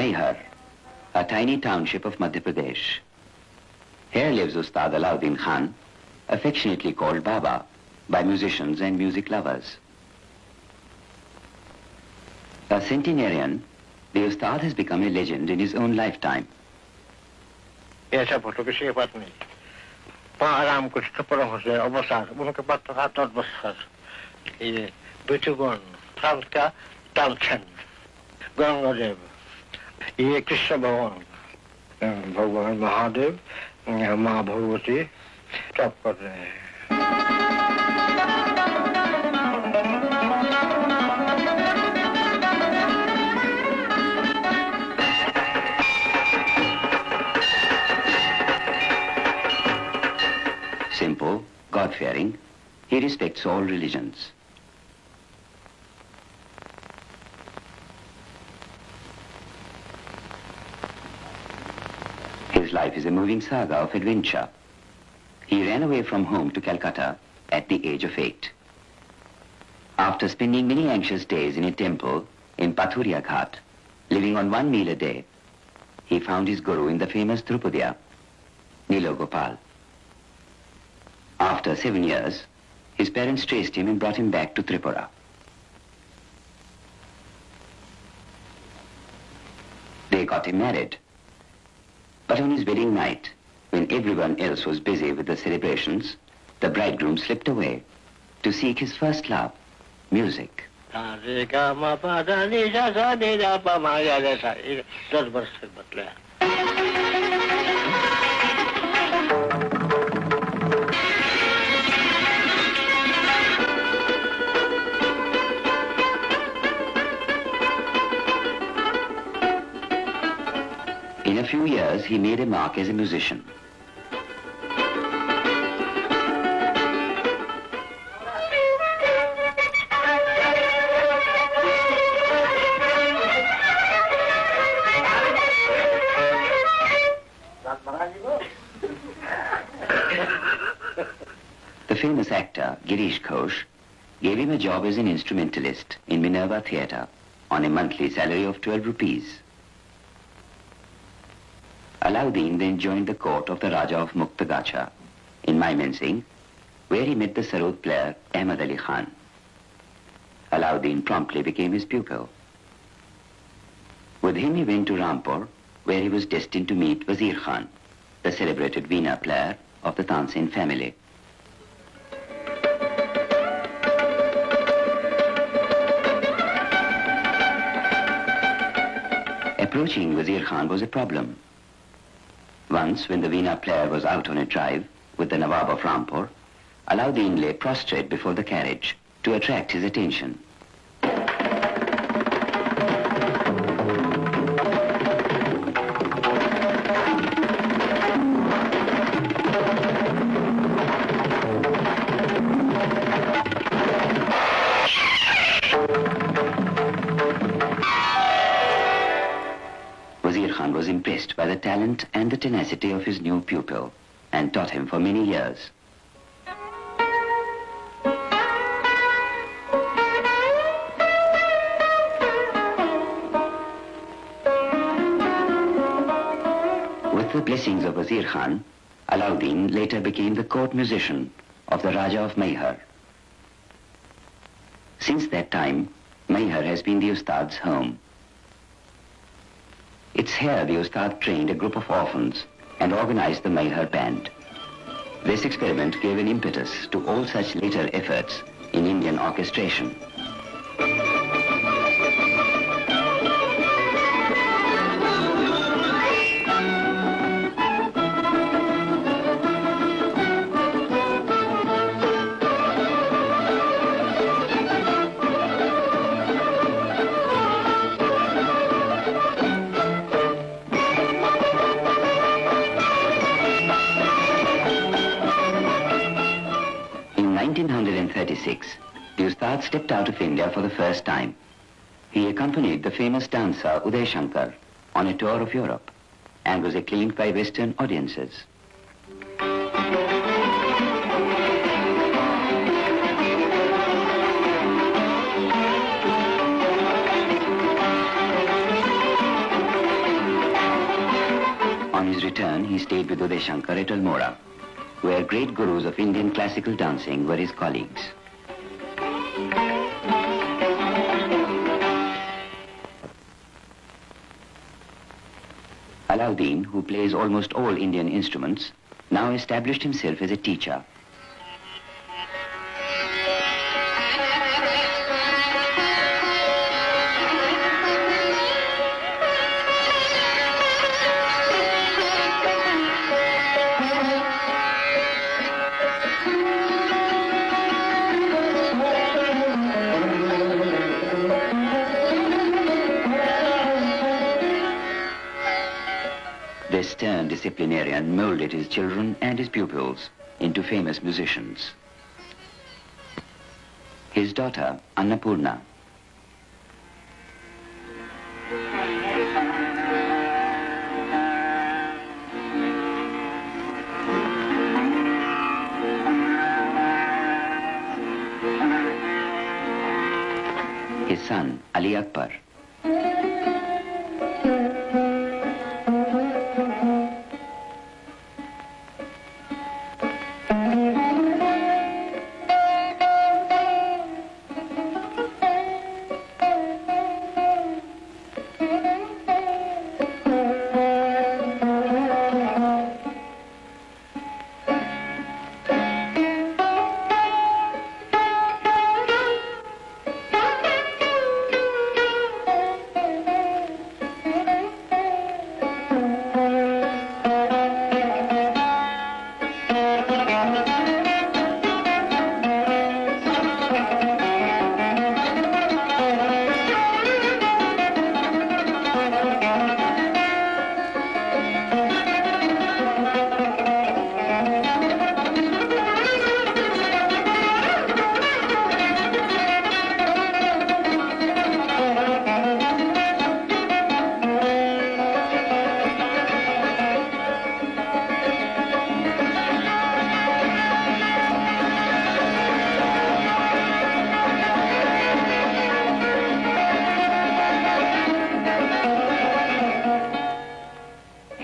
Maihar, a tiny township of Madhya Pradesh. Here lives Ustad Allauddin Khan, affectionately called Baba by musicians and music lovers. A centenarian, the Ustad has become a legend in his own lifetime. ऐसा photo किसी के पास नहीं आराम कुछ कपड़ा हो जाए अवसर उनके पास तो हाथ और बसर ये बिचुगन फ्रांस का तालछन गंगादेव ये कृष्ण भगवान भगवान महादेव माँ भगवती सब कर रहे हैं Simple, God-fearing, he respects all religions. His life is a moving saga of adventure. He ran away from home to Calcutta at the age of 8. After spending many anxious days in a temple in Pathuria Ghat, living on one meal a day, he found his guru in the famous Drupadiya, Nilo Gopal. After 7 years, his parents traced him and brought him back to Tripura. They got him married. But on his wedding night, when everyone else was busy with the celebrations, the bridegroom slipped away to seek his first love, music. In a few years, he made a mark as a musician. The famous actor, Girish Ghosh, gave him a job as an instrumentalist in Minerva Theatre on a monthly salary of 12 rupees. Allauddin then joined the court of the Raja of Muktagacha in Mymensingh, where he met the Sarod player Ahmad Ali Khan. Allauddin promptly became his pupil. With him he went to Rampur, where he was destined to meet Wazir Khan, the celebrated veena player of the Tansen family. Approaching Wazir Khan was a problem. Once, when the veena player was out on a drive with the Nawab of Rampur, Allauddin lay prostrate before the carriage to attract his attention. Wazir Khan was impressed by the talent and the tenacity of his new pupil and taught him for many years. With the blessings of Wazir Khan, Allauddin later became the court musician of the Raja of Maihar. Since that time, Maihar has been the Ustad's home. It's here the Ustad trained a group of orphans and organized the Maihar band. This experiment gave an impetus to all such later efforts in Indian orchestration. In 1936, the Ustad stepped out of India for the first time. He accompanied the famous dancer Uday Shankar on a tour of Europe and was acclaimed by Western audiences. On his return, he stayed with Uday Shankar at Almora, where great gurus of Indian classical dancing were his colleagues. Allauddin, who plays almost all Indian instruments, now established himself as a teacher. This stern disciplinarian molded his children and his pupils into famous musicians. His daughter, Annapurna, his son, Ali Akbar,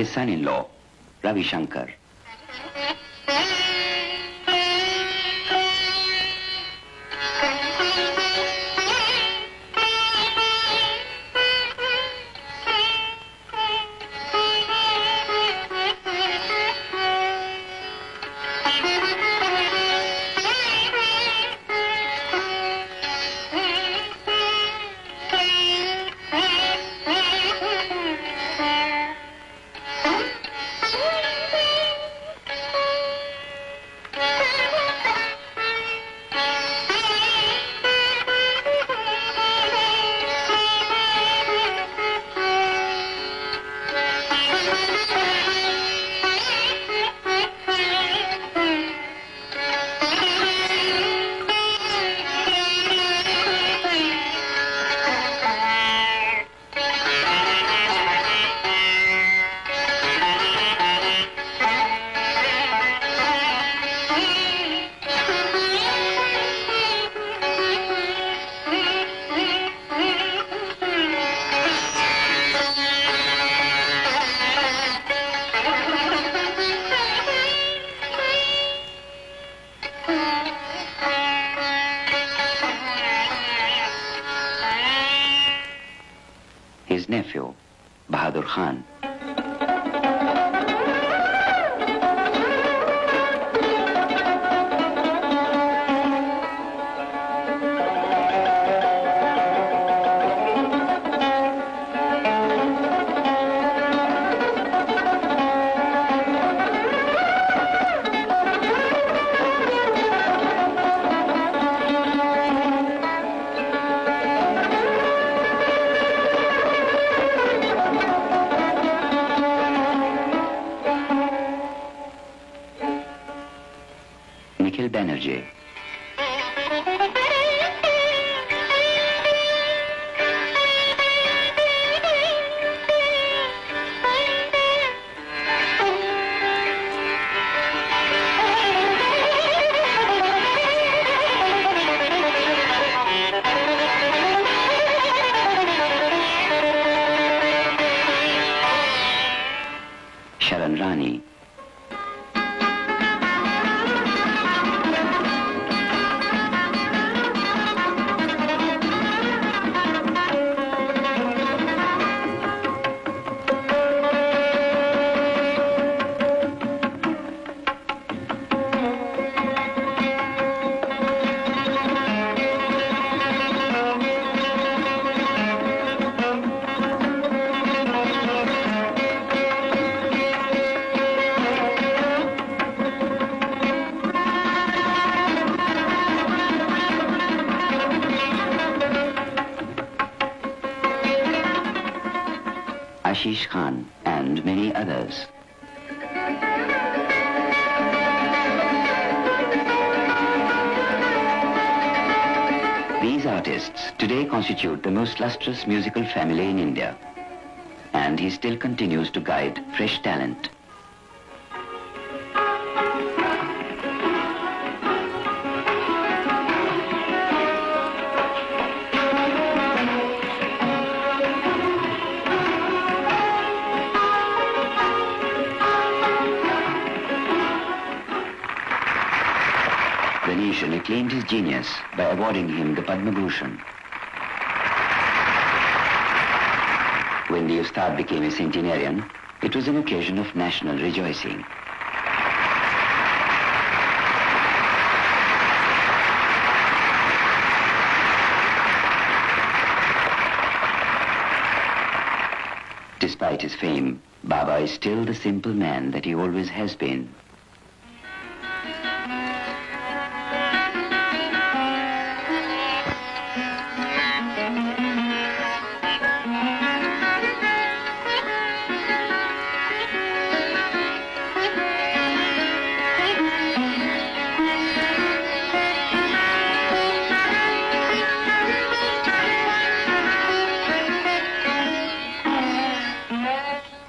his son-in-law, Ravi Shankar, his nephew, Bahadur Khan, Banerjee, Sharan Rani. Ashish Khan and many others. These artists today constitute the most lustrous musical family in India, and he still continues to guide fresh talent. The nation acclaimed his genius by awarding him the Padma Bhushan. When the Ustad became a centenarian, it was an occasion of national rejoicing. Despite his fame, Baba is still the simple man that he always has been.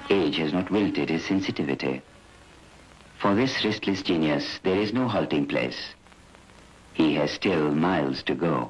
Age has not wilted his sensitivity. For this restless genius, there is no halting place. He has still miles to go.